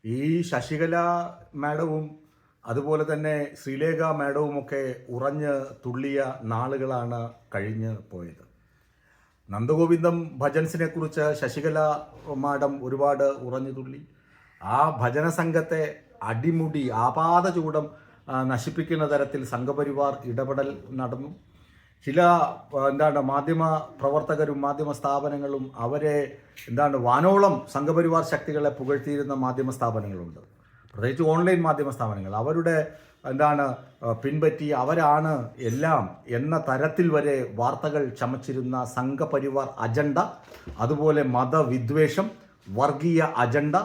ഈ ശശികല മാഡവും അതുപോലെ തന്നെ ശ്രീലേഖ മാഡവുമൊക്കെ ഉറഞ്ഞ് തുള്ളിയ നാളുകളാണ് കഴിഞ്ഞ് പോയത്. നന്ദഗോവിന്ദം ഭജൻസിനെ കുറിച്ച് ശശികല മാഡം ഒരുപാട് ഉറഞ്ഞു തുള്ളി. ആ ഭജന സംഘത്തെ അടിമുടി ആപാദചൂടം നശിപ്പിക്കുന്ന തരത്തിൽ സംഘപരിവാർ ഇടപെടൽ നടന്നു. ചില മാധ്യമ പ്രവർത്തകരും മാധ്യമ സ്ഥാപനങ്ങളും അവരെ വാനോളം സംഘപരിവാർ ശക്തികളെ പുകഴ്ത്തിയിരുന്ന മാധ്യമ സ്ഥാപനങ്ങളുണ്ട്. പ്രത്യേകിച്ച് ഓൺലൈൻ മാധ്യമ സ്ഥാപനങ്ങൾ അവരുടെ പിൻപറ്റി അവരാണ് എല്ലാം എന്ന തരത്തിൽ വരെ വാർത്തകൾ ചമച്ചിരുന്ന സംഘപരിവാർ അജണ്ട, അതുപോലെ മതവിദ്വേഷം, വർഗീയ അജണ്ട,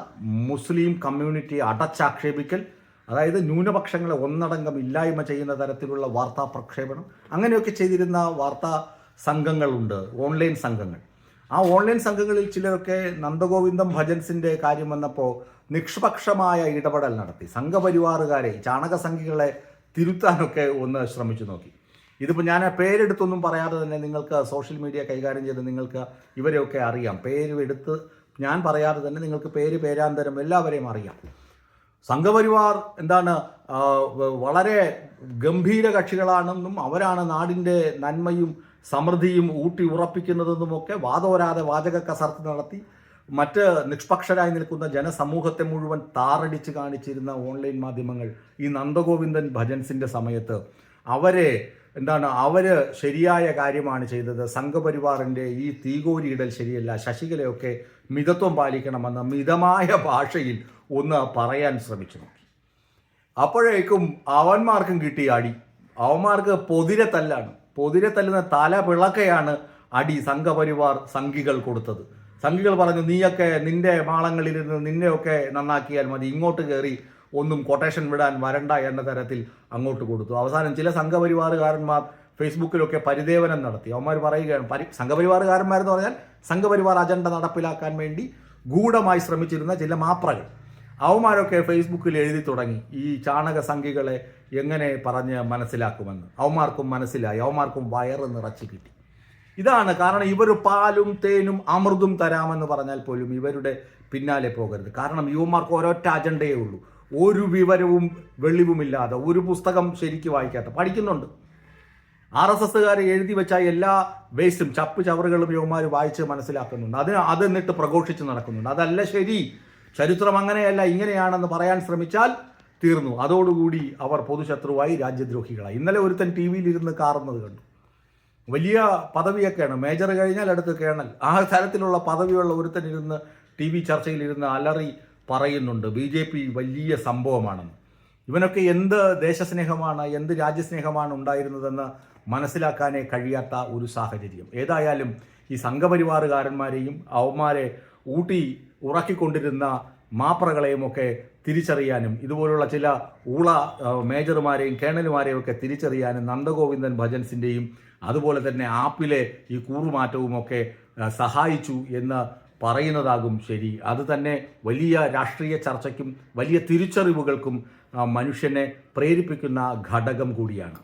മുസ്ലിം കമ്മ്യൂണിറ്റിയെ അടച്ചാക്ഷേപിക്കൽ, അതായത് ന്യൂനപക്ഷങ്ങളെ ഒന്നടങ്കം ഇല്ലായ്മ ചെയ്യുന്ന തരത്തിലുള്ള വാർത്താ പ്രക്ഷേപണം, അങ്ങനെയൊക്കെ ചെയ്തിരുന്ന വാർത്താ സംഘങ്ങളുണ്ട്, ഓൺലൈൻ സംഘങ്ങൾ. ആ ഓൺലൈൻ സംഘങ്ങളിൽ ചിലരൊക്കെ നന്ദഗോവിന്ദം ഭജൻസിൻ്റെ കാര്യം വന്നപ്പോൾ നിഷ്പക്ഷമായ ഇടപെടൽ നടത്തി. സംഘപരിവാറുകാരെ, ചാണകസംഖ്യകളെ തിരുത്താനൊക്കെ ഒന്ന് ശ്രമിച്ചു നോക്കി. ഇതിപ്പോൾ ഞാൻ പേരെടുത്തൊന്നും പറയാതെ തന്നെ നിങ്ങൾക്ക് സോഷ്യൽ മീഡിയ കൈകാര്യം ചെയ്ത് നിങ്ങൾക്ക് ഇവരെയൊക്കെ അറിയാം. പേര് എടുത്ത് ഞാൻ പറയാതെ തന്നെ നിങ്ങൾക്ക് പേരാന്തരം എല്ലാവരെയും അറിയാം. സംഘപരിവാർ വളരെ ഗംഭീര കക്ഷികളാണെന്നും അവരാണ് നാടിൻ്റെ നന്മയും സമൃദ്ധിയും ഊട്ടി ഉറപ്പിക്കുന്നതെന്നുമൊക്കെ വാദോരാതെ വാചക കസർത്ത് നടത്തി മറ്റ് നിഷ്പക്ഷരായി നിൽക്കുന്ന ജനസമൂഹത്തെ മുഴുവൻ താറടിച്ച് കാണിച്ചിരുന്ന ഓൺലൈൻ മാധ്യമങ്ങൾ ഈ നന്ദഗോവിന്ദൻ ഭജൻസിൻ്റെ സമയത്ത് അവര് ശരിയായ കാര്യമാണ് ചെയ്തത്, സംഘപരിവാറിൻ്റെ ഈ തീകോരിയിടൽ ശരിയല്ല, ശശികലയൊക്കെ മിതത്വം പാലിക്കണമെന്ന് മിതമായ ഭാഷയിൽ ഒന്ന് പറയാൻ ശ്രമിച്ചു നോക്കി. അപ്പോഴേക്കും അവന്മാർക്കും കിട്ടിയ അടി. അവന്മാർക്ക് പൊതിരെ തല്ലുന്ന തല പിളക്കയാണ് അടി സംഘപരിവാർ സംഘികൾ കൊടുത്തത്. സംഘികൾ പറഞ്ഞു, നീയൊക്കെ നിന്റെ മാളങ്ങളിലിരുന്ന് നിന്നെയൊക്കെ നന്നാക്കിയാൽ മതി, ഇങ്ങോട്ട് കയറി ഒന്നും കൊട്ടേഷൻ വിടാൻ വരണ്ട എന്ന തരത്തിൽ അങ്ങോട്ട് കൊടുത്തു. അവസാനം ചില സംഘപരിവാറുകാരന്മാർ ഫേസ്ബുക്കിലൊക്കെ പരിദേവനം നടത്തി. അവന്മാർ പറയുകയാണ്, സംഘപരിവാറുകാരന്മാരെന്ന് പറഞ്ഞാൽ സംഘപരിവാർ അജണ്ട നടപ്പിലാക്കാൻ വേണ്ടി ഗൂഢമായി ശ്രമിച്ചിരുന്ന ചില മാപ്രകൾ, അവന്മാരൊക്കെ ഫേസ്ബുക്കിൽ എഴുതി തുടങ്ങി ഈ ചാണക സംഖ്യകളെ എങ്ങനെ പറഞ്ഞ് മനസ്സിലാക്കുമെന്ന്. അവന്മാർക്കും മനസ്സിലായി, അവന്മാർക്കും വയറ് നിറച്ച് കിട്ടി. ഇതാണ് കാരണം. ഇവർ പാലും തേനും അമൃതും തരാമെന്ന് പറഞ്ഞാൽ പോലും ഇവരുടെ പിന്നാലെ പോകരുത്. കാരണം യുവമാർക്ക് ഒരൊറ്റ അജണ്ടയേ ഉള്ളൂ, ഒരു വിവരവും വെളിവുമില്ലാതെ, ഒരു പുസ്തകം ശരിക്കും വായിക്കാത്ത, പഠിക്കുന്നുണ്ട്. RSSകാർ എഴുതി വെച്ച എല്ലാ വേസ്റ്റും ചപ്പ് ചവറുകളും യുവമാർ വായിച്ച് മനസ്സിലാക്കുന്നുണ്ട്. അത് എന്നിട്ട് പ്രഘോഷിച്ച് നടക്കുന്നുണ്ട്. അതല്ല ശരി, ചരിത്രം അങ്ങനെയല്ല ഇങ്ങനെയാണെന്ന് പറയാൻ ശ്രമിച്ചാൽ തീർന്നു. അതോടുകൂടി അവർ പൊതുശത്രുവായി, രാജ്യദ്രോഹികളായി. ഇന്നലെ ഒരുത്തൻ TV-യിൽ ഇരുന്ന് കാറുന്നത് കണ്ടു. വലിയ പദവിയൊക്കെയാണ്, മേജർ കഴിഞ്ഞാൽ അടുത്ത് കേണൽ, ആ തരത്തിലുള്ള പദവിയുള്ള ഒരുത്തൻ ഇരുന്ന് TV ചർച്ചയിലിരുന്ന് അലറി പറയുന്നുണ്ട് BJP വലിയ സംഭവമാണെന്ന്. ഇവനൊക്കെ എന്ത് ദേശസ്നേഹമാണ്, എന്ത് രാജ്യസ്നേഹമാണ് ഉണ്ടായിരുന്നതെന്ന് മനസ്സിലാക്കാനേ കഴിയാത്ത ഒരു സാഹചര്യം. ഏതായാലും ഈ സംഘപരിവാറുകാരന്മാരെയും അവന്മാരെ ഊട്ടി ഉറക്കിക്കൊണ്ടിരുന്ന മാപ്രകളെയുമൊക്കെ തിരിച്ചറിയാനും ഇതുപോലുള്ള ചില മേജർമാരെയും കേണലുമാരെയും ഒക്കെ തിരിച്ചറിയാനും നന്ദഗോവിന്ദൻ ഭജൻസിൻ്റെയും അതുപോലെ തന്നെ ആപ്പിലെ ഈ കൂറുമാറ്റവുമൊക്കെ സഹായിച്ചു എന്ന് പറയുന്നതാകും ശരി. അത് തന്നെ വലിയ രാഷ്ട്രീയ ചർച്ചയ്ക്കും വലിയ തിരിച്ചറിവുകൾക്കും മനുഷ്യനെ പ്രേരിപ്പിക്കുന്ന ഘടകം കൂടിയാണ്.